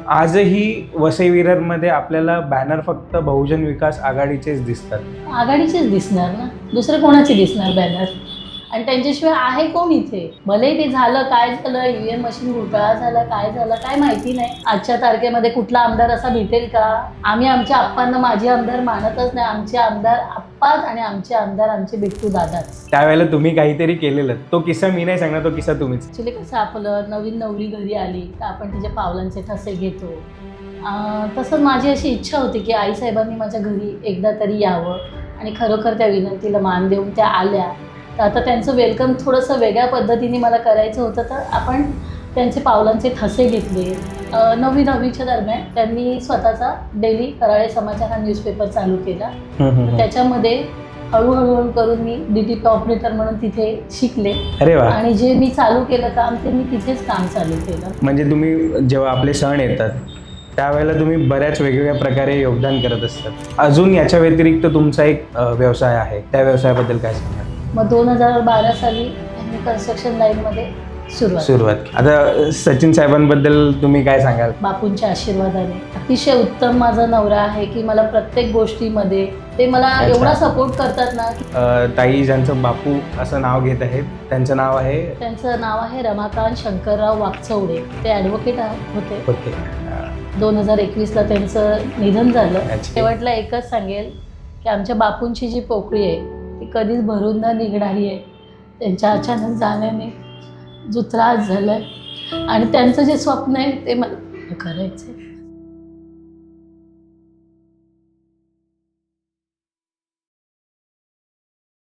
आजही वसई विरारमध्ये आपल्याला बॅनर फक्त बहुजन विकास आघाडीचेच दिसतात. आघाडीचेच दिसणार ना, दुसरे कोणाचे दिसणार बॅनर? आणि त्यांच्याशिवाय आहे कोण इथे? भले ते झालं, काय झालं, ईव्हीएम मशीन घोटाळा झाला, काय झालं काय माहिती नाही. आजच्या तारखेमध्ये कुठला आमदार असा भेटेल का? आम्ही आमच्या आप्पांना माझे आमदार मानतच नाही. आमचे आमदार आप्पाच आणि आमचे आमदार आमचे बिट्टू दादाच. त्यावेळेला तुम्ही काहीतरी केलेलं, तो किस्सा मी नाही सांगणार, तो किस्सा तुम्हीच. ॲक्च्युली कसं आपलं नवीन नवरी घरी आली तर आपण तिच्या पावलांचे ठसे घेतो. तसं माझी अशी इच्छा होती की आईसाहेबांनी माझ्या घरी एकदा तरी यावं आणि खरोखर त्या विनंतीला मान देऊन त्या आल्या. तर आता त्यांचं वेलकम थोडंसं वेगळ्या पद्धतीने मला करायचं होतं, तर आपण त्यांचे पावलांचे ठसे घेतले. 9वी-10वीच्या दरम्यान त्यांनी स्वतःचा डेली कराळे समाचार हा न्यूजपेपर चालू केला. त्याच्यामध्ये हळूहळू करून मी DTP ऑपरेटर म्हणून तिथे शिकले. अरे वा. आणि जे मी चालू केलं काम ते मी तिथेच काम चालू केलं. म्हणजे तुम्ही जेव्हा आपले सण येतात त्यावेळेला तुम्ही बऱ्याच वेगवेगळ्या प्रकारे योगदान करत असतात. अजून याच्या व्यतिरिक्त तुमचा एक व्यवसाय आहे, त्या व्यवसायाबद्दल काय सांगाल? मग 2012 साली मी कन्स्ट्रक्शन लाईनमध्ये सुरुवात. आता सचिन साहेबांबद्दल तुम्ही काय सांगाल? बापूंच्या आशीर्वादाने अतिशय उत्तम माझा नवरा आहे की मला प्रत्येक गोष्टीमध्ये ते मला एवढा सपोर्ट करतात ना. ताई ज्यांचं बापू असं नाव घेत आहेत त्यांचं नाव आहे रमाकांत शंकरराव वाकचौडे. ते ॲडव्होकेट होते. 2021ला त्यांचं निधन झालं. शेवटला एकच सांगेल की आमच्या बापूंची जी पोकळी आहे ती कधीच भरून न निघणारी आहे. त्यांच्या अचानक जाण्याने जो त्रास झाला आहे आणि त्यांचं जे स्वप्न आहे ते मला करायचं आहे.